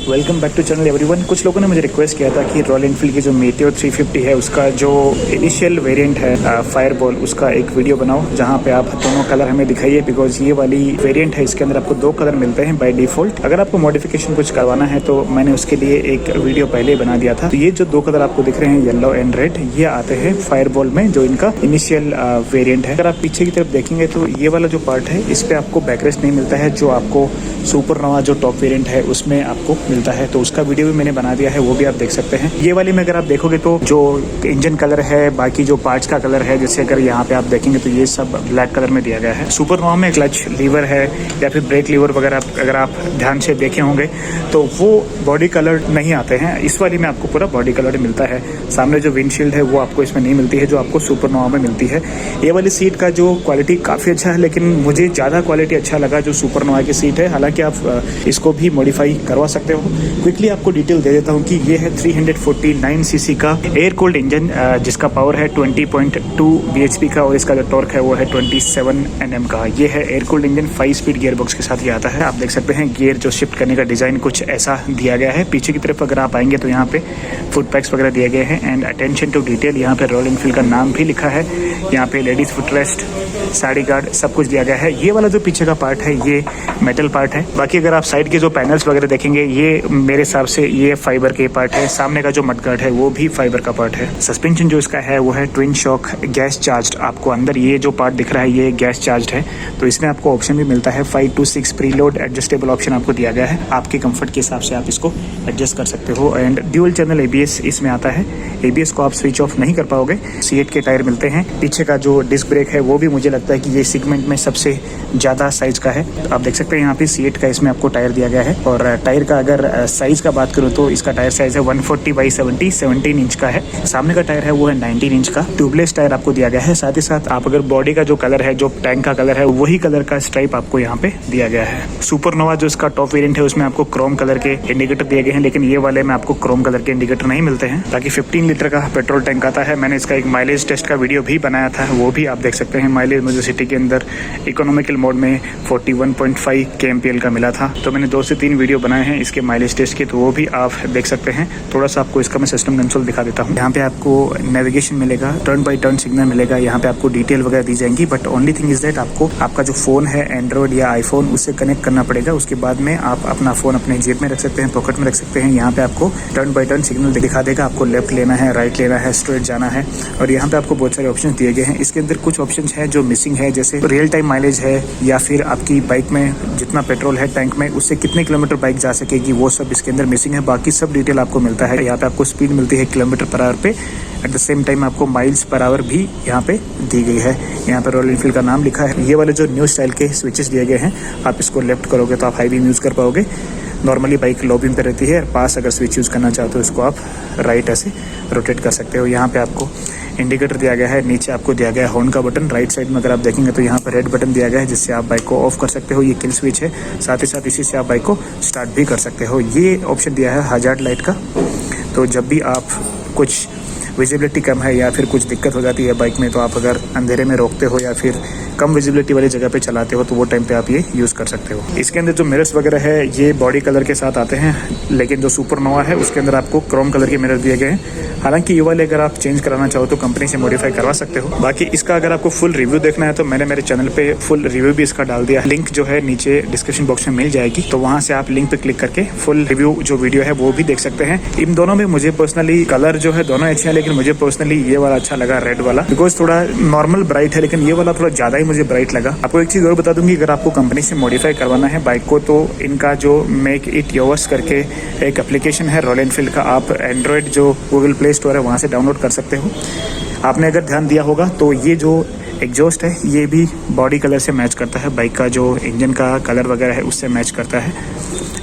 Welcome back to channel everyone. कुछ लोगों ने मुझे रिक्वेस्ट किया था कि रॉयल एनफील्ड की जो मेटियोर 350 है उसका जो इनिशियल वेरिएंट है फायरबॉल, उसका एक वीडियो बनाओ जहां पे आप दोनों कलर हमें दिखाइए, बिकॉज ये वाली वेरिएंट है इसके अंदर आपको दो कलर मिलते हैं बाय डिफॉल्ट। अगर आपको मॉडिफिकेशन कुछ करवाना है तो मैंने उसके लिए एक वीडियो पहले बना दिया था। तो ये जो दो कलर आपको दिख रहे हैं येलो एंड रेड, ये आते हैं फायरबॉल में जो इनका इनिशियल वेरिएंट है। अगर आप पीछे की तरफ देखेंगे तो ये वाला जो पार्ट है इस पे आपको बैकरेस्ट नहीं मिलता है, जो आपको सुपरनोवा जो टॉप वेरिएंट है उसमें आपको मिलता है। तो उसका वीडियो भी मैंने बना दिया है, वो भी आप देख सकते हैं। ये वाली में अगर आप देखोगे तो जो इंजन कलर है, बाकी जो पार्ट्स का कलर है, जैसे अगर यहाँ पे आप देखेंगे तो ये सब ब्लैक कलर में दिया गया है। सुपरनोवा में क्लच लीवर है या फिर ब्रेक लीवर वगैरह अगर आप ध्यान से देखे होंगे तो वो बॉडी कलर नहीं आते हैं। इस वाली में आपको पूरा बॉडी कलर मिलता है। सामने जो विंडशील्ड है वो आपको इसमें नहीं मिलती है, जो आपको सुपरनोवा में मिलती है। ये वाली सीट का जो क्वालिटी काफ़ी अच्छा है, लेकिन मुझे ज़्यादा क्वालिटी अच्छा लगा जो सुपरनोवा की सीट है। हालांकि आप इसको भी मॉडिफाई करवा सकते हो। क्विकली आपको डिटेल दे देता हूँ कि ये है 349 सीसी का एयर कूल्ड इंजन, जिसका पावर है 20.2 bhp का, और इसका जो टॉर्क है वो है 27 Nm का। ये है air cooled engine, 5 speed gear box के साथ ये आता है। आप देख सकते हैं गियर जो शिफ्ट करने का डिज़ाइन कुछ ऐसा दिया गया है। पीछे की तरफ अगर आप आएंगे तो यहाँ पे फुट पैक्स वगैरह दिए गए हैं एंड अटेंशन टू डिटेल, यहाँ पे रॉयल एनफील्ड का नाम भी लिखा है। यहाँ पे ladies foot rest, sari guard सब कुछ दिया गया है। ये वाला जो पीछे का पार्ट है ये मेटल पार्ट है। बाकी अगर आप साइड के जो पैनल्स वगैरह देखेंगे ये मेरे हिसाब से ये फाइबर के पार्ट है। सामने का जो मडगार्ड है वो भी फाइबर का पार्ट है। सस्पेंशन जो इसका है वो है ट्विन शॉक गैस चार्ज। आपको अंदर ये जो पार्ट दिख रहा है ये गैस चार्ज है। तो इसमें आपको ऑप्शन भी मिलता है 5 to 6 प्रीलोड एडजस्टेबल ऑप्शन आपको दिया गया है। आपके कंफर्ट के हिसाब से आप इसको एडजस्ट कर सकते हो। एंड ड्यूल चैनल ABS इसमें आता है। ABS को आप स्विच ऑफ नहीं कर पाओगे। C8 के टायर मिलते हैं। पीछे का जो डिस्क ब्रेक है वो भी मुझे लगता है कि ये सेगमेंट में सबसे ज़्यादा साइज का है। आप देख सकते हैं यहाँ पे C8 का इसमें आपको टायर दिया गया है। और टायर का अगर साइज का बात करूँ तो इसका टायर साइज है 140/70, 17 इंच का है। सामने का टायर है वो है 19 इंच का। ट्यूबलेस टायर आपको दिया गया है। साथ ही साथ आप अगर बॉडी का जो कलर है, जो टैंक का कलर है, वही कलर का स्ट्राइप आपको यहाँ पे दिया गया है। सुपरनोवा जो इसका टॉप वेरिएंट है उसमें आपको क्रोम कलर के इंडिकेटर दिए गए हैं, लेकिन ये वाले में आपको क्रोम कलर के इंडिकेटर नहीं मिलते हैं। ताकि 15 लीटर का पेट्रोल टैंक आता है। मैंने इसका एक माइलेज टेस्ट का वीडियो भी बनाया था, वो भी आप देख सकते हैं। माइलेज मुझे सिटी के अंदर इकोनॉमिकल मोड में 41.5 kmpl का मिला था। तो मैंने 2 से 3 वीडियो बनाए हैं इसके माइलेज टेस्ट के, तो वो भी आप देख सकते हैं। थोड़ा सा आपको इसका मैं सिस्टम कंसोल दिखा देता हूँ। यहाँ पे आपको नेविगेशन मिलेगा, टर्न बाय टर्न सिग्नल मिलेगा, यहाँ पे आपको डिटेल वगैरह दी जाएंगी। But only thing is that आपको आपका जो फोन है एंड्रॉइड या आईफोन उससे कनेक्ट करना पड़ेगा। उसके बाद में आप अपना फोन अपने जेब में रख सकते हैं, पॉकेट में रख सकते हैं। यहाँ पे आपको टर्न बाय टर्न सिग्नल दिखा देगा, आपको लेफ्ट लेना है, राइट लेना है, स्ट्रेट जाना है। और यहाँ पे आपको बहुत सारे ऑप्शन दिए गए हैं। इसके अंदर कुछ ऑप्शन है जो मिसिंग है, जैसे रियल टाइम माइलेज है, या फिर आपकी बाइक में जितना पेट्रोल है टैंक में उससे कितने किलोमीटर बाइक जा सकेगी, वो सब इसके अंदर मिसिंग है। बाकी सब डिटेल आपको मिलता है। यहाँ पे आपको स्पीड मिलती है km/h पे। एट द सेम टाइम आपको माइल्स पर आवर भी यहाँ पे दी गई है। यहाँ पे रॉयल एनफील्ड का नाम लिखा है। ये वाले जो न्यू स्टाइल के स्विचेस दिए गए हैं, आप इसको लेफ्ट करोगे तो आप हाई बीम यूज़ कर पाओगे। नॉर्मली बाइक लो बीम पे रहती है। पास अगर स्विच यूज़ करना चाहते हो इसको आप राइट ऐसे रोटेट कर सकते हो। यहाँ पे आपको इंडिकेटर दिया गया है। नीचे आपको दिया गया है हॉर्न का बटन। राइट साइड में अगर आप देखेंगे तो यहाँ पर रेड बटन दिया गया है, जिससे आप बाइक को ऑफ कर सकते हो। ये किल स्विच है। साथ ही साथ इसी से आप बाइक को स्टार्ट भी कर सकते हो। ये ऑप्शन दिया है हजार्ड लाइट का। तो जब भी आप कुछ विजिबिलिटी कम है या फिर कुछ दिक्कत हो जाती है बाइक में, तो आप अगर अंधेरे में रोकते हो या फिर कम विजिबिलिटी वाली जगह पे चलाते हो तो वो टाइम पे आप ये यूज़ कर सकते हो। इसके अंदर जो मिरर्स वगैरह है ये बॉडी कलर के साथ आते हैं, लेकिन जो सुपरनोवा है उसके अंदर आपको क्रोम कलर के मिरर दिए गए हैं। हालांकि ये वाले अगर आप चेंज कराना चाहो तो कंपनी से मॉडिफाई करवा सकते हो। बाकी इसका अगर आपको फुल रिव्यू देखना है तो मैंने मेरे चैनल पे फुल रिव्यू भी इसका डाल दिया। लिंक जो है नीचे डिस्क्रिप्शन बॉक्स में मिल जाएगी, तो वहाँ से आप लिंक पे क्लिक करके फुल रिव्यू जो वीडियो है वो भी देख सकते हैं। इन दोनों में मुझे पर्सनली कलर जो है दोनों अच्छे हैं, लेकिन मुझे पर्सनली ये वाला अच्छा लगा, रेड वाला, बिकॉज थोड़ा नॉर्मल ब्राइट है, लेकिन ये वाला थोड़ा ज़्यादा ही मुझे ब्राइट लगा। आपको एक चीज़ और बता दूंगी, अगर आपको कंपनी से मॉडिफाई करवाना है बाइक को तो इनका जो मेक इट योर्स करके एक एप्लीकेशन है रॉयल एनफील्ड का, आप एंड्रॉयड जो गूगल प्ले स्टोर है वहाँ से डाउनलोड कर सकते हो। आपने अगर ध्यान दिया होगा तो ये जो एग्जॉस्ट है ये भी बॉडी कलर से मैच करता है, बाइक का जो इंजन का कलर वगैरह है उससे मैच करता है।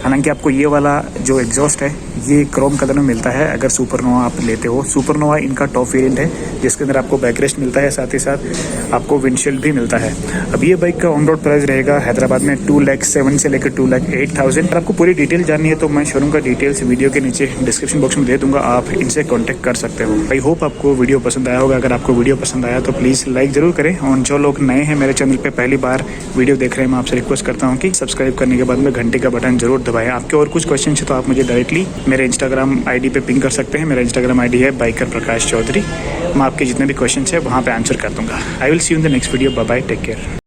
हालांकि आपको ये वाला जो एग्जॉस्ट है ये क्रोम कलर में मिलता है अगर सुपरनोवा आप लेते हो। सुपरनोवा इनका टॉप वेरिएंट है जिसके अंदर आपको बैकरेस्ट मिलता है, साथ ही साथ आपको विंडशील्ड भी मिलता है। अब ये बाइक का ऑन रोड प्राइस रहेगा हैदराबाद में 2,07,000 से लेकर 2,08,000। आपको पूरी डिटेल जाननी है तो मैं शोरूम का डिटेल्स वीडियो के नीचे डिस्क्रिप्शन बॉक्स में दे दूंगा, आप इनसे कॉन्टैक्ट कर सकते हो। आई होप आपको वीडियो पसंद आया होगा। अगर आपको वीडियो पसंद आया तो प्लीज़ लाइक जरूर करें, और जो लोग नए हैं मेरे चैनल पे पहली बार वीडियो देख रहे हैं, मैं आपसे रिक्वेस्ट करता हूँ कि सब्सक्राइब करने के बाद में घंटे का बटन जरूर दबाएं। आपके और कुछ क्वेश्चन है तो आप मुझे डायरेक्टली मेरे इंस्टाग्राम आईडी पे पिंग कर सकते हैं। मेरा इंस्टाग्राम आईडी है बाइकर प्रकाश चौधरी। मैं आपके जितने भी क्वेश्चन है वहाँ पे आंसर कर दूंगा। I will see you in the next video. Bye bye, take care.